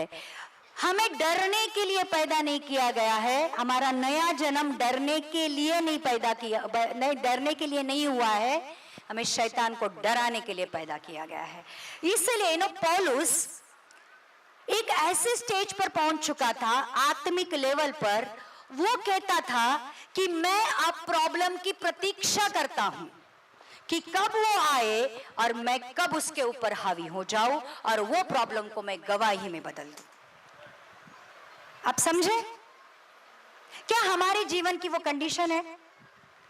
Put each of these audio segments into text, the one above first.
है। हमें डरने के लिए पैदा नहीं किया गया है। हमारा नया जन्म डरने के लिए नहीं पैदा किया, नहीं डरने के लिए नहीं हुआ है। हमें शैतान को डराने के लिए पैदा किया गया है। इसलिए पौलुस एक ऐसे स्टेज पर पहुंच चुका था आत्मिक लेवल पर, वो कहता था कि मैं अब प्रॉब्लम की प्रतीक्षा करता हूं कि कब वो आए और मैं कब उसके ऊपर हावी हो जाऊं और वो प्रॉब्लम को मैं गवाही में बदल दूं। आप समझे? क्या हमारे जीवन की वो कंडीशन है?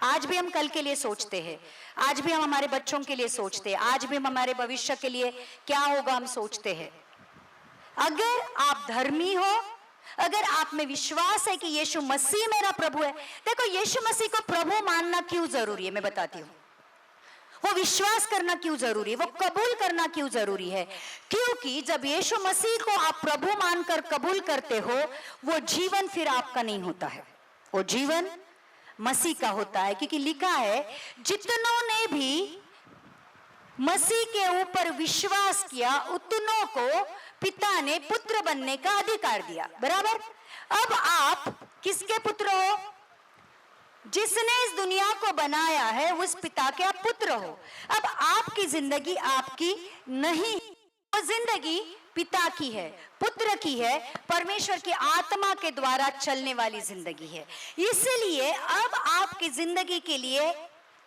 आज भी हम कल के लिए सोचते हैं, आज भी हम हमारे बच्चों के लिए सोचते हैं, आज भी हम हमारे भविष्य के लिए क्या होगा हम सोचते हैं। अगर आप धर्मी हो, अगर आप में विश्वास है कि यीशु मसीह मेरा प्रभु है, देखो यीशु मसीह को प्रभु मानना क्यों जरूरी है मैं बताती हूं। वो विश्वास करना क्यों जरूरी है, वो कबूल करना क्यों जरूरी है? क्योंकि जब यीशु मसीह को आप प्रभु मानकर कबूल करते हो, वो जीवन फिर आपका नहीं होता है, वो जीवन मसीह का होता है। क्योंकि लिखा है जितनों ने भी मसीह के ऊपर विश्वास किया उतनों को पिता ने पुत्र बनने का अधिकार दिया। बराबर? अब आप किसके पुत्र हो? जिसने इस दुनिया को बनाया है उस पिता के आप पुत्र हो। अब आपकी जिंदगी आपकी नहीं, वो जिंदगी पिता की है, पुत्र की है, परमेश्वर की आत्मा के द्वारा चलने वाली जिंदगी है। इसलिए अब आपकी जिंदगी के लिए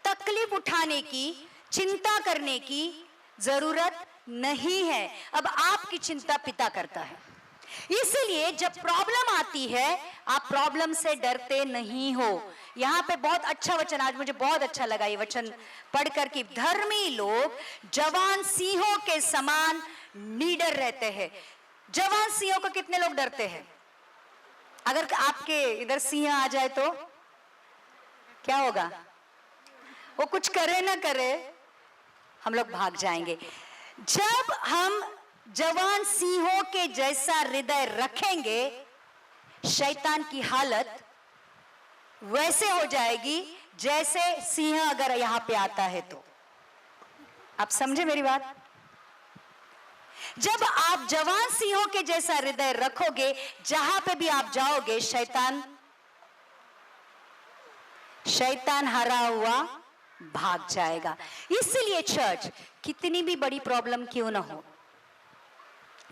तकलीफ उठाने की, चिंता करने की जरूरत नहीं है। अब आपकी चिंता पिता करता है। इसलिए जब प्रॉब्लम आती है आप प्रॉब्लम से डरते नहीं हो। यहाँ पे बहुत अच्छा वचन, आज मुझे बहुत अच्छा लगा ये वचन पढ़कर कि धर्मी लोग जवान सिंहों के समान निडर रहते हैं। जवान सिंहों को कितने लोग डरते हैं? अगर आपके इधर सिंह आ जाए तो क्या होगा? वो कुछ करे ना करे हम लोग भाग जाएंगे। जब हम जवान सिंहों के जैसा हृदय रखेंगे, शैतान की हालत वैसे हो जाएगी जैसे सिंह अगर यहां पे आता है तो। आप समझे मेरी बात? जब आप जवान सिंहों के जैसा हृदय रखोगे, जहां पे भी आप जाओगे शैतान हरा हुआ भाग जाएगा। इसलिए चर्च, कितनी भी बड़ी प्रॉब्लम क्यों ना हो,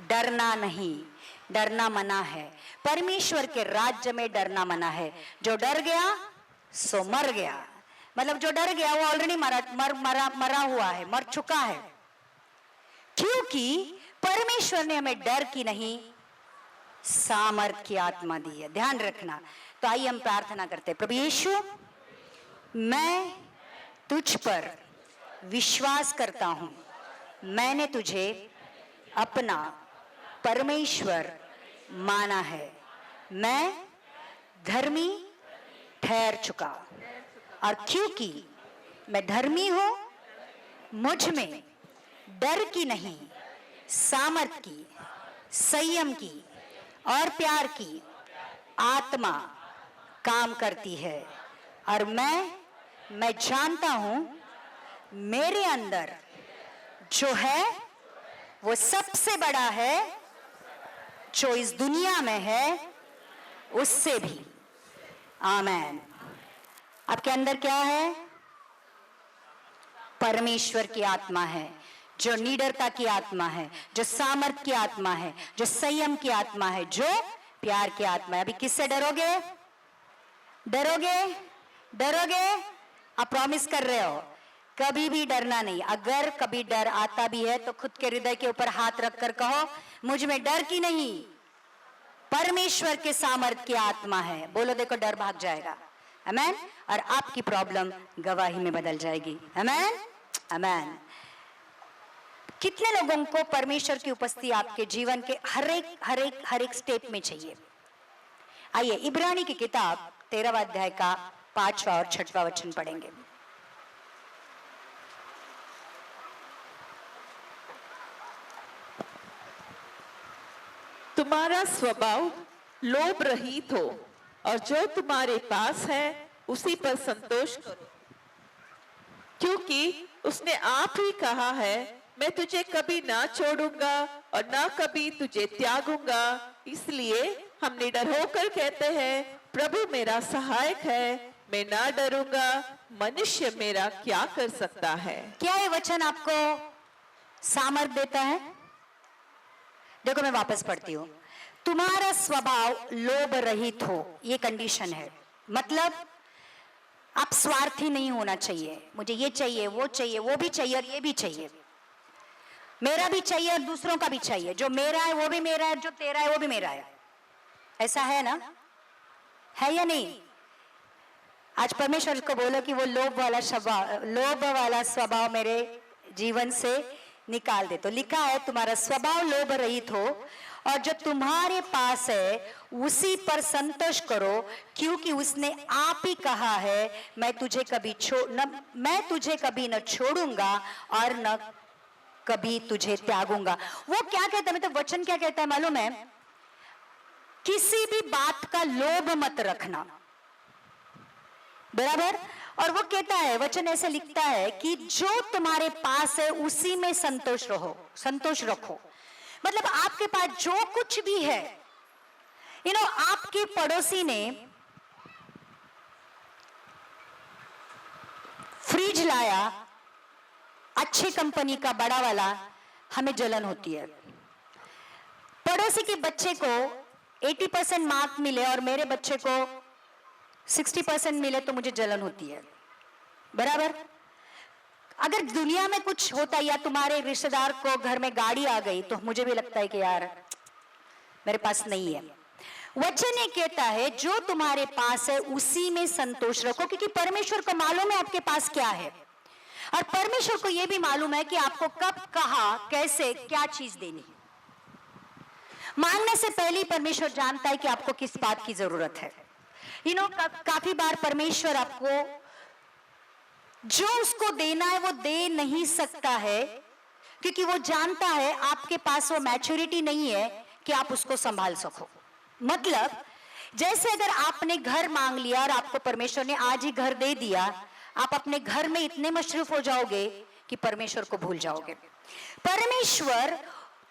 डरना नहीं, डरना मना है। परमेश्वर के राज्य में डरना मना है। जो डर गया सो मर गया। मतलब जो डर गया वो ऑलरेडी मरा हुआ है, मर चुका है। क्योंकि परमेश्वर ने हमें डर की नहीं सामर्थ की आत्मा दी है। ध्यान रखना। तो आइए हम प्रार्थना करते हैं। प्रभु यीशु, मैं तुझ पर विश्वास करता हूं। मैंने तुझे अपना परमेश्वर माना है। मैं धर्मी ठहर चुका, और क्योंकि मैं धर्मी हूं, मुझ में डर की नहीं सामर्थ की, संयम की और प्यार की आत्मा काम करती है। और मैं जानता हूं मेरे अंदर जो है वो सबसे बड़ा है जो इस दुनिया में है उससे भी। आमेन। आपके अंदर क्या है? परमेश्वर की आत्मा है, जो निडरता की आत्मा है, जो सामर्थ की आत्मा है, जो संयम की आत्मा है, जो प्यार की आत्मा है। अभी किससे डरोगे? डरोगे? डरोगे? आप प्रॉमिस कर रहे हो कभी भी डरना नहीं। अगर कभी डर आता भी है तो खुद के हृदय के ऊपर हाथ रखकर कहो, मुझ में डर की नहीं, परमेश्वर के सामर्थ की आत्मा है। बोलो, देखो डर भाग जाएगा। आमेन। और आपकी प्रॉब्लम गवाही में बदल जाएगी। आमेन, आमेन। कितने लोगों को परमेश्वर की उपस्थिति आपके जीवन के हर एक स्टेप में चाहिए? आइए इब्रानी की किताब 13वां अध्याय का 5वां और 6वां वचन पढ़ेंगे। तुम्हारा स्वभाव लोभ रहित हो और जो तुम्हारे पास है उसी पर संतोष करो, क्योंकि उसने आप ही कहा है, मैं तुझे कभी ना छोड़ूंगा और ना कभी तुझे त्यागूंगा। इसलिए हम निडर होकर कहते हैं, प्रभु मेरा सहायक है, मैं ना डरूंगा। मनुष्य मेरा क्या कर सकता है? क्या ये वचन आपको सामर्थ देता है? देखो मैं वापस पढ़ती हूँ। तुम्हारा स्वभाव लोभ रहित हो, ये कंडीशन है। मतलब आप स्वार्थी नहीं होना चाहिए, मुझे ये चाहिए, वो चाहिए, वो भी चाहिए और ये भी चाहिए, मेरा भी चाहिए और दूसरों का भी चाहिए, जो मेरा है वो भी मेरा है, जो तेरा है वो भी मेरा है। ऐसा है ना? है या नहीं? आज परमेश्वर को बोलो कि वो लोभ वाला स्वभाव मेरे जीवन से निकाल दे। तो लिखा है तुम्हारा स्वभाव लोभ रहित हो और जो तुम्हारे पास है उसी पर संतोष करो, क्योंकि उसने आप ही कहा है, मैं तुझे कभी न छोड़ूंगा और न कभी तुझे त्यागूंगा। वो क्या कहता है, मतलब वचन क्या कहता है मालूम है? किसी भी बात का लोभ मत रखना, बराबर। और वो कहता है, वचन ऐसे लिखता है कि जो तुम्हारे पास है उसी में संतोष रखो। मतलब आपके पास जो कुछ भी है, आपके पड़ोसी ने फ्रिज लाया अच्छी कंपनी का बड़ा वाला, हमें जलन होती है। पड़ोसी के बच्चे को 80% मार्क मिले और मेरे बच्चे को 60% मिले तो मुझे जलन होती है, बराबर। अगर दुनिया में कुछ होता या तुम्हारे रिश्तेदार को घर में गाड़ी आ गई तो मुझे भी लगता है कि यार मेरे पास नहीं है। वचन ये कहता है जो तुम्हारे पास है उसी में संतोष रखो, क्योंकि परमेश्वर को मालूम है आपके पास क्या है और परमेश्वर को यह भी मालूम है कि आपको कब, कहां, कैसे, क्या चीज देनी है। मांगने से पहले परमेश्वर जानता है कि आपको किस बात की जरूरत है। काफी बार परमेश्वर आपको जो उसको देना है वो दे नहीं सकता है, क्योंकि वो जानता है आपके पास वो मैच्योरिटी नहीं है कि आप उसको संभाल सको। मतलब जैसे अगर आपने घर मांग लिया और आपको परमेश्वर ने आज ही घर दे दिया, आप अपने घर में इतने मशरूफ हो जाओगे कि परमेश्वर को भूल जाओगे। परमेश्वर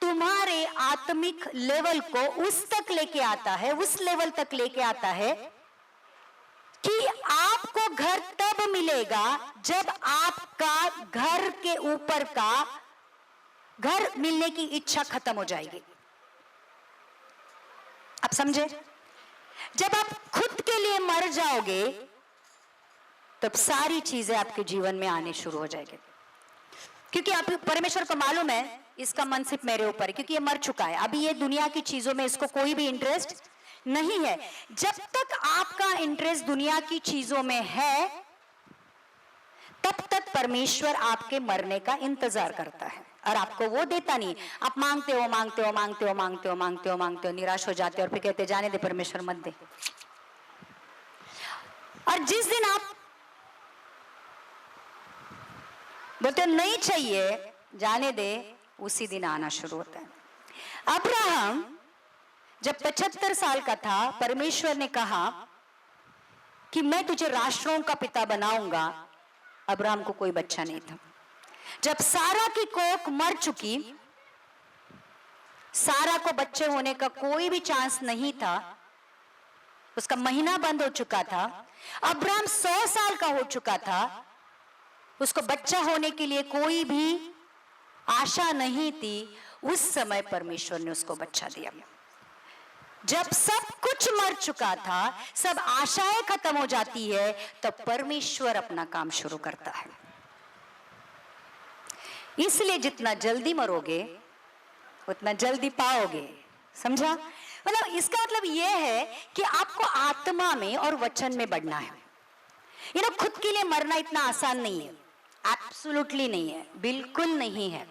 तुम्हारे आत्मिक लेवल को उस तक लेके आता है, उस लेवल तक लेके आता है कि आपको घर तब मिलेगा जब आपका घर के ऊपर का घर मिलने की इच्छा खत्म हो जाएगी। आप समझे? जब आप खुद के लिए मर जाओगे तब सारी चीजें आपके जीवन में आने शुरू हो जाएंगे, क्योंकि आप परमेश्वर को मालूम है इसका मन सिर्फ मेरे ऊपर है, क्योंकि ये मर चुका है। अभी ये दुनिया की चीजों में इसको कोई भी इंटरेस्ट नहीं है। जब तक आपका इंटरेस्ट दुनिया की चीजों में है तब तक परमेश्वर आपके मरने का इंतजार करता है और आपको वो देता नहीं। आप मांगते हो, निराश हो जाते हो और फिर कहते जाने दे परमेश्वर, मत दे। और जिस दिन आप बोलते हो नहीं चाहिए, जाने दे, उसी दिन आना शुरू होता है। अब्राहम जब 75 साल का था, परमेश्वर ने कहा कि मैं तुझे राष्ट्रों का पिता बनाऊंगा। अब्राहम को कोई बच्चा नहीं था। जब सारा की कोख मर चुकी, सारा को बच्चे होने का कोई भी चांस नहीं था, उसका महीना बंद हो चुका था। अब्राहम 100 साल का हो चुका था, उसको बच्चा होने के लिए कोई भी आशा नहीं थी। उस समय परमेश्वर ने उसको बच्चा दिया। जब सब कुछ मर चुका था, सब आशाएं खत्म हो जाती है, तब परमेश्वर अपना काम शुरू करता है। इसलिए जितना जल्दी मरोगे उतना जल्दी पाओगे। समझा? मतलब इसका मतलब यह है कि आपको आत्मा में और वचन में बढ़ना है। खुद के लिए मरना इतना आसान नहीं है, एब्सोल्युटली नहीं है, बिल्कुल नहीं है।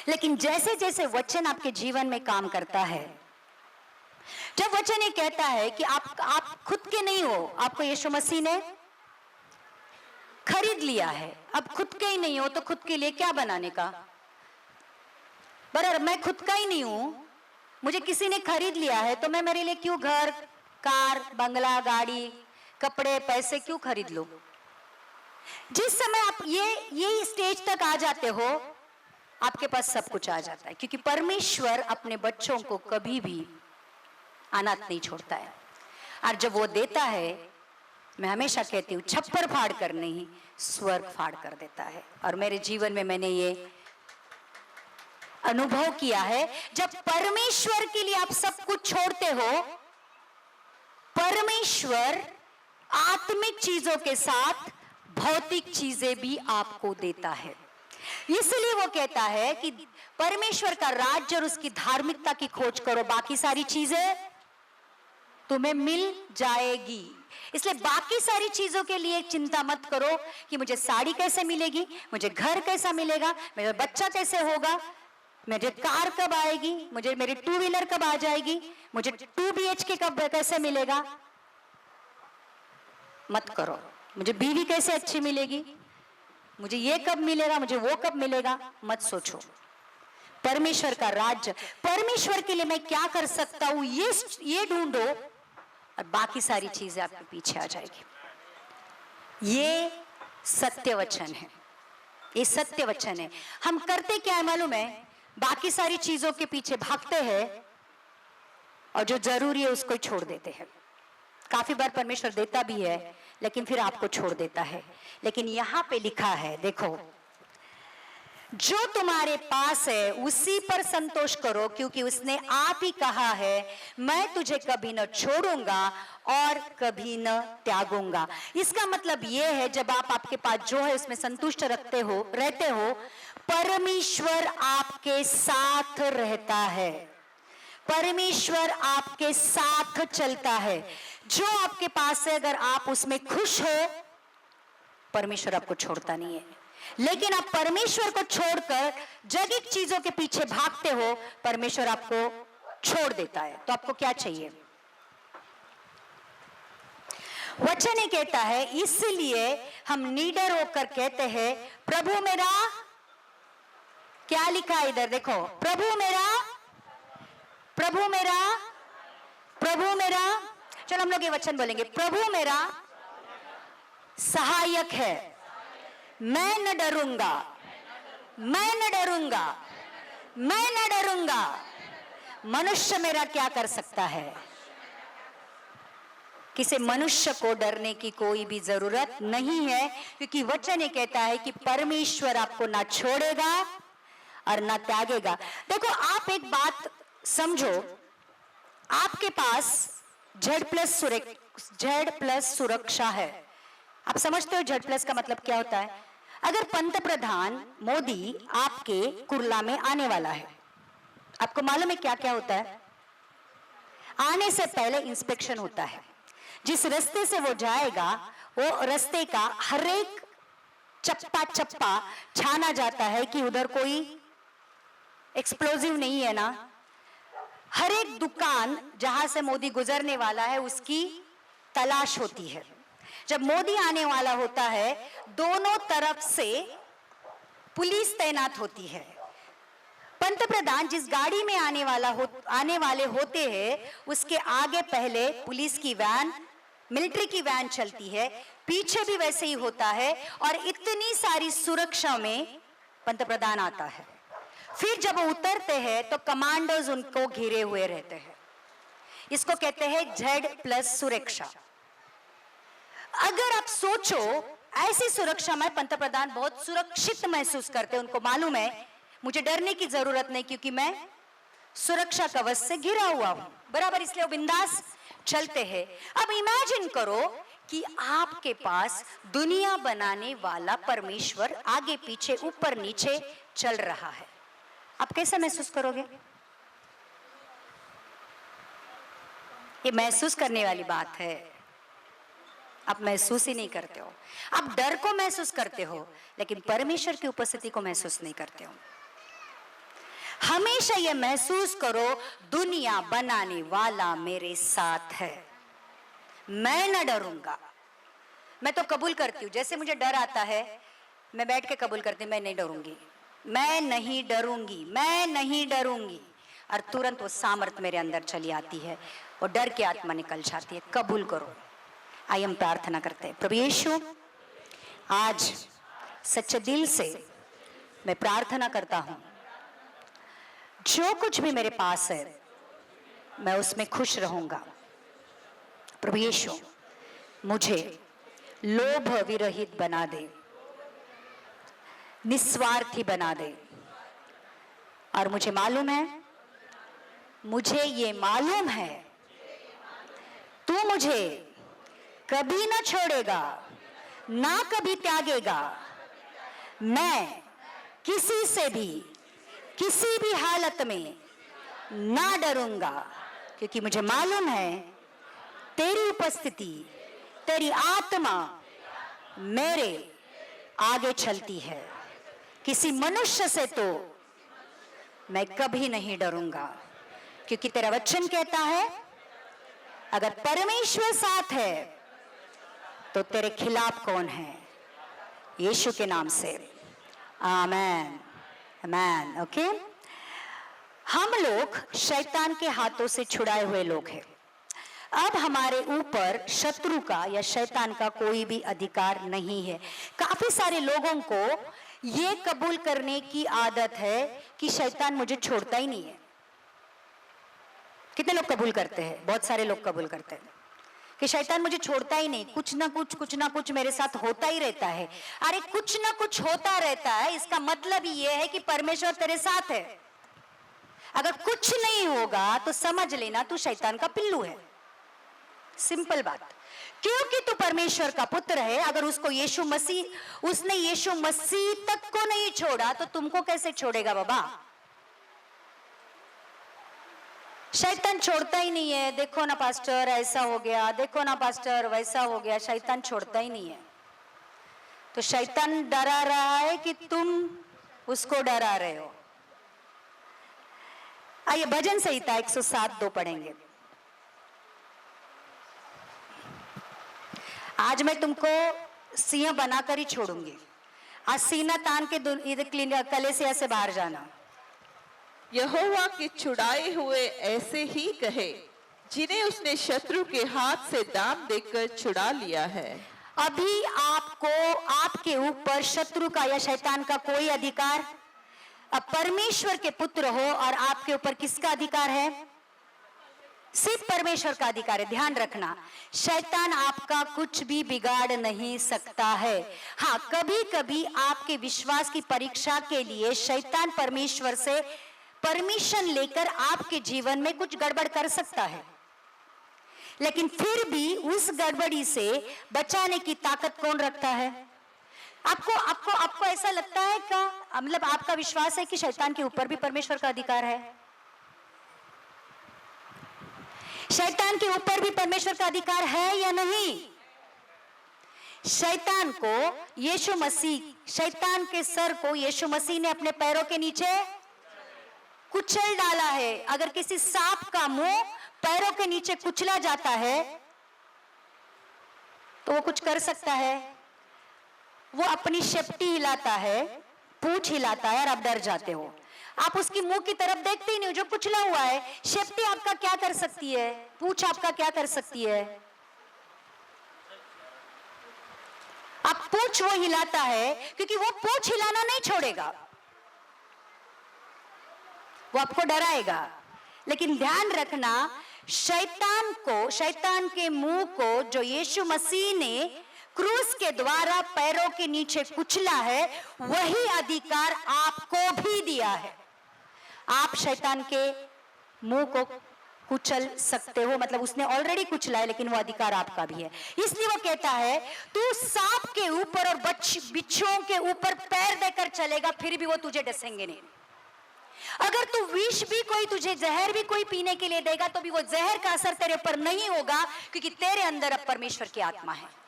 लेकिन जैसे जैसे वचन आपके जीवन में काम करता है, जब वचन ये कहता है कि आप खुद के नहीं हो, आपको यीशु मसीह ने खरीद लिया है, अब खुद के ही नहीं हो तो खुद के लिए क्या बनाने का? बराबर, मैं खुद का ही नहीं हूं, मुझे किसी ने खरीद लिया है, तो मैं मेरे लिए क्यों घर, कार, बंगला, गाड़ी, कपड़े, पैसे क्यों खरीद लूं? जिस समय आप ये स्टेज तक आ जाते हो, आपके पास सब कुछ आ जाता है, क्योंकि परमेश्वर अपने बच्चों को कभी भी अनाथ नहीं छोड़ता है। और जब वो देता है, मैं हमेशा कहती हूँ, छप्पर फाड़ कर नहीं, स्वर्ग फाड़ कर देता है। और मेरे जीवन में मैंने ये अनुभव किया है, जब परमेश्वर के लिए आप सब कुछ छोड़ते हो, परमेश्वर आत्मिक चीजों के साथ भौतिक चीजें भी आपको देता है। इसलिए वो कहता है कि परमेश्वर का राज्य और उसकी धार्मिकता की खोज करो, बाकी सारी चीजें तुम्हें मिल जाएगी। इसलिए बाकी सारी चीजों के लिए चिंता मत करो कि मुझे साड़ी कैसे मिलेगी, मुझे घर कैसा मिलेगा, मेरा बच्चा कैसे होगा, मुझे कार कब आएगी, मुझे मेरी 2 व्हीलर कब आ जाएगी, मुझे 2 BHK कब कैसे मिलेगा। मत करो, मुझे बीवी कैसे अच्छी मिलेगी, मुझे ये कब मिलेगा, मुझे वो कब मिलेगा, मत सोचो। परमेश्वर का राज्य, परमेश्वर के लिए मैं क्या कर सकता हूं, ये ढूंढो और बाकी सारी चीजें आपके पीछे आ जाएगी। ये सत्य वचन है, ये सत्य वचन है। हम करते क्या है मालूम है, बाकी सारी चीजों के पीछे भागते हैं और जो जरूरी है उसको ही छोड़ देते हैं। काफी बार परमेश्वर देता भी है लेकिन फिर आपको छोड़ देता है। लेकिन यहां पे लिखा है, देखो, जो तुम्हारे पास है उसी पर संतोष करो, क्योंकि उसने आप ही कहा है, मैं तुझे कभी न छोड़ूंगा और कभी न त्यागूंगा। इसका मतलब यह है, जब आप आपके पास जो है उसमें संतुष्ट रहते हो, परमेश्वर आपके साथ रहता है, परमेश्वर आपके साथ चलता है। जो आपके पास है, अगर आप उसमें खुश हो, परमेश्वर आपको छोड़ता नहीं है। लेकिन आप परमेश्वर को छोड़कर जैविक चीजों के पीछे भागते हो, परमेश्वर आपको छोड़ देता है। तो आपको क्या चाहिए? वचन ही कहता है, इसलिए हम निडर होकर कहते हैं, प्रभु मेरा, क्या लिखा है इधर देखो, प्रभु मेरा, प्रभु मेरा, प्रभु मेरा, चलो हम लोग ये वचन बोलेंगे, प्रभु मेरा सहायक है, मैं न डरूंगा, मैं न डरूंगा, मैं न डरूंगा। मनुष्य मेरा क्या कर सकता है? किसी मनुष्य को डरने की कोई भी जरूरत नहीं है, क्योंकि वचन ये कहता है कि परमेश्वर आपको ना छोड़ेगा और ना त्यागेगा। देखो, आप एक बात समझो, आपके पास Z+ सुरक्षा है। आप समझते हो Z+ का मतलब क्या होता है? अगर पंतप्रधान मोदी आपके कुर्ला में आने वाला है, आपको मालूम है क्या क्या होता है? आने से पहले इंस्पेक्शन होता है। जिस रास्ते से वो जाएगा, वो रास्ते का हर एक चप्पा चप्पा छाना जाता है कि उधर कोई एक्सप्लोजिव नहीं है ना। हर एक दुकान जहां से मोदी गुजरने वाला है, उसकी तलाश होती है। जब मोदी आने वाला होता है, दोनों तरफ से पुलिस तैनात होती है। पंतप्रधान जिस गाड़ी में आने वाले होते हैं, उसके आगे पहले पुलिस की वैन, मिलिट्री की वैन चलती है, पीछे भी वैसे ही होता है, और इतनी सारी सुरक्षा में पंतप्रधान आता है। फिर जब वो उतरते हैं तो कमांडोज उनको घिरे हुए रहते हैं। इसको कहते हैं Z+ सुरक्षा। अगर आप सोचो, ऐसी सुरक्षा में पंतप्रधान बहुत सुरक्षित महसूस करते हैं। उनको मालूम है मुझे डरने की जरूरत नहीं, क्योंकि मैं सुरक्षा कवच से घिरा हुआ हूं, बराबर। इसलिए वो बिंदास चलते हैं। अब इमेजिन करो कि आपके पास दुनिया बनाने वाला परमेश्वर आगे पीछे ऊपर नीचे चल रहा है, आप कैसे महसूस करोगे? ये महसूस करने वाली बात है। आप महसूस ही नहीं करते हो। आप डर को महसूस करते हो, लेकिन परमेश्वर की उपस्थिति को महसूस नहीं करते हो। हमेशा ये महसूस करो, दुनिया बनाने वाला मेरे साथ है, मैं न डरूंगा। मैं तो कबूल करती हूँ, जैसे मुझे डर आता है मैं बैठ के कबूल करती हूँ, मैं नहीं डरूंगी, मैं नहीं डरूंगी, मैं नहीं डरूंगी। और तुरंत वो सामर्थ मेरे अंदर चली आती है, वो डर की आत्मा निकल जाती है। कबूल करो। आइए हम प्रार्थना करते हैं। प्रभु यीशु, आज सच्चे दिल से मैं प्रार्थना करता हूं जो कुछ भी मेरे पास है मैं उसमें खुश रहूंगा। प्रभु यीशु मुझे लोभ विरहित बना दे, निस्वार्थी बना दे। और मुझे ये मालूम है तू मुझे कभी ना छोड़ेगा ना कभी त्यागेगा। मैं किसी से भी किसी भी हालत में ना डरूंगा, क्योंकि मुझे मालूम है तेरी उपस्थिति, तेरी आत्मा मेरे आगे चलती है। किसी मनुष्य से तो मैं कभी नहीं डरूंगा, क्योंकि तेरा वचन कहता है अगर परमेश्वर साथ है तो तेरे खिलाफ कौन है। यीशु के नाम से आमेन, आमेन। ओके, हम लोग शैतान के हाथों से छुड़ाए हुए लोग हैं। अब हमारे ऊपर शत्रु का या शैतान का कोई भी अधिकार नहीं है। काफी सारे लोगों को ये कबूल करने की आदत है कि शैतान मुझे छोड़ता ही नहीं है। कितने लोग कबूल करते हैं? बहुत सारे लोग कबूल करते हैं कि शैतान मुझे छोड़ता ही नहीं, कुछ ना कुछ मेरे साथ होता ही रहता है। अरे कुछ ना कुछ होता रहता है, इसका मतलब ये है कि परमेश्वर तेरे साथ है। अगर कुछ नहीं होगा तो समझ लेना तू शैतान का पिल्लू है। सिंपल बात। क्योंकि तू परमेश्वर का पुत्र है। अगर उसने यीशु मसीह तक को नहीं छोड़ा तो तुमको कैसे छोड़ेगा बाबा? शैतान छोड़ता ही नहीं है। देखो ना पास्टर ऐसा हो गया, देखो ना पास्टर वैसा हो गया। शैतान छोड़ता ही नहीं है। तो शैतान डरा रहा है कि तुम उसको डरा रहे हो। आइए भजन संहिता 107:2 पढ़ेंगे। आज मैं तुमको सिंह बनाकर ही छोड़ूंगी। आज सीना तान के कलेसिया से बाहर जाना। यहोवा के छुड़ाए हुए ऐसे ही कहे जिन्हें उसने शत्रु के हाथ से दाम देकर छुड़ा लिया है। अभी आपको आपके ऊपर शत्रु का या शैतान का कोई अधिकार, अब परमेश्वर के पुत्र हो और आपके ऊपर किसका अधिकार है? सिर्फ परमेश्वर का अधिकार है। ध्यान रखना, शैतान आपका कुछ भी बिगाड़ नहीं सकता है। हाँ, कभी कभी आपके विश्वास की परीक्षा के लिए शैतान परमेश्वर से परमिशन लेकर आपके जीवन में कुछ गड़बड़ कर सकता है, लेकिन फिर भी उस गड़बड़ी से बचाने की ताकत कौन रखता है? आपको ऐसा लगता है क्या? मतलब आपका विश्वास है कि शैतान के ऊपर भी परमेश्वर का अधिकार है? शैतान के ऊपर भी परमेश्वर का अधिकार है या नहीं? शैतान के सर को यीशु मसीह ने अपने पैरों के नीचे कुचल डाला है। अगर किसी सांप का मुंह पैरों के नीचे कुचला जाता है तो वो कुछ कर सकता है? वो अपनी शेपटी हिलाता है, पूंछ हिलाता है और आप डर जाते हो। आप उसकी मुंह की तरफ देखते ही नहीं, जो कुचला हुआ है। शेपटी आपका क्या कर सकती है? पूंछ आपका क्या कर सकती है? आप पूंछ वो हिलाता है क्योंकि वो पूंछ हिलाना नहीं छोड़ेगा, वो आपको डराएगा। लेकिन ध्यान रखना, शैतान के मुंह को जो यीशु मसीह ने क्रूस के द्वारा पैरों के नीचे कुचला है, वही अधिकार आपको भी दिया है। आप शैतान के मुंह को कुचल सकते हो, मतलब उसने ऑलरेडी कुचला है, लेकिन वो अधिकार आपका भी है। इसलिए वो कहता है तू सांप के ऊपर और बिच्छुओं के ऊपर पैर देकर चलेगा, फिर भी वो तुझे डसेंगे नहीं। अगर तू विष भी कोई, तुझे जहर भी कोई पीने के लिए देगा तो भी वो जहर का असर तेरे पर नहीं होगा, क्योंकि तेरे अंदर अब परमेश्वर की आत्मा है।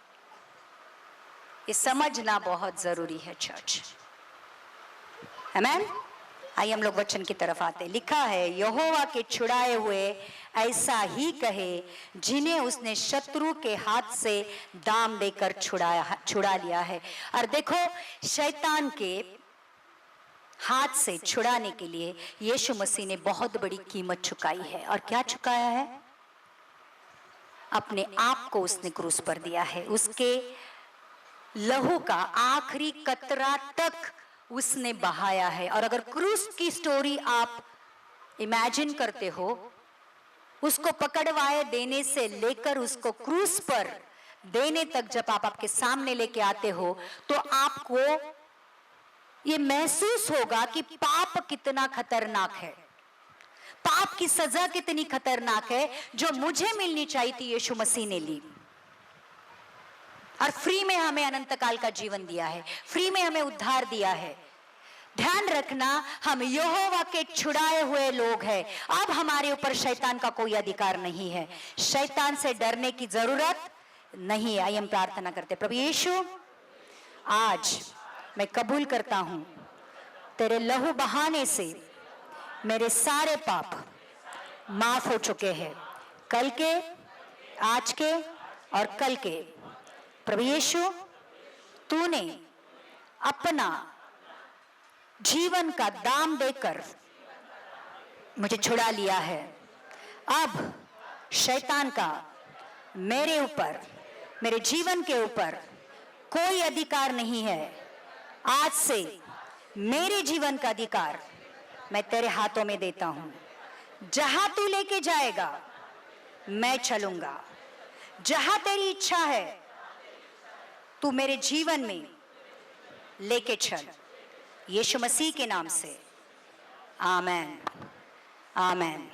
ये समझना बहुत जरूरी है चर्च। आमीन। आइए हम लोग वचन की तरफ आते। लिखा है, यहोवा के छुड़ाए हुए ऐसा ही कहे जिन्हें उसने शत्रु के हाथ से दाम देकर छुड़ा लिया है। और देखो, शैतान के हाथ से छुड़ाने के लिए यीशु मसीह ने बहुत बड़ी कीमत चुकाई है। और क्या चुकाया है? अपने आप को उसने क्रूस पर दिया है। उसके लहू का आखिरी कतरा तक उसने बहाया है। और अगर क्रूस की स्टोरी आप इमेजिन करते हो, उसको पकड़वाए देने से लेकर उसको क्रूस पर देने तक जब आप आपके सामने लेके आते हो, तो आपको ये महसूस होगा कि पाप कितना खतरनाक है, पाप की सजा कितनी खतरनाक है, जो मुझे मिलनी चाहिए थी यीशु मसीह ने ली। और फ्री में हमें अनंत काल का जीवन दिया है, फ्री में हमें उद्धार दिया है। ध्यान रखना, हम यहोवा के छुड़ाए हुए लोग हैं। अब हमारे ऊपर शैतान का कोई अधिकार नहीं है, शैतान से डरने की जरूरत नहीं है। आइए हम प्रार्थना करते। प्रभु यीशु, आज मैं कबूल करता हूं, तेरे लहू बहाने से मेरे सारे पाप माफ हो चुके हैं, कल के, आज के और कल के। प्रभु यीशु, तूने अपना जीवन का दाम देकर मुझे छुड़ा लिया है। अब शैतान का मेरे ऊपर, मेरे जीवन के ऊपर कोई अधिकार नहीं है। आज से मेरे जीवन का अधिकार मैं तेरे हाथों में देता हूं। जहां तू लेके जाएगा मैं चलूंगा, जहां तेरी इच्छा है तू मेरे जीवन में लेके चल। यीशु मसीह के नाम से आमेन, आमेन।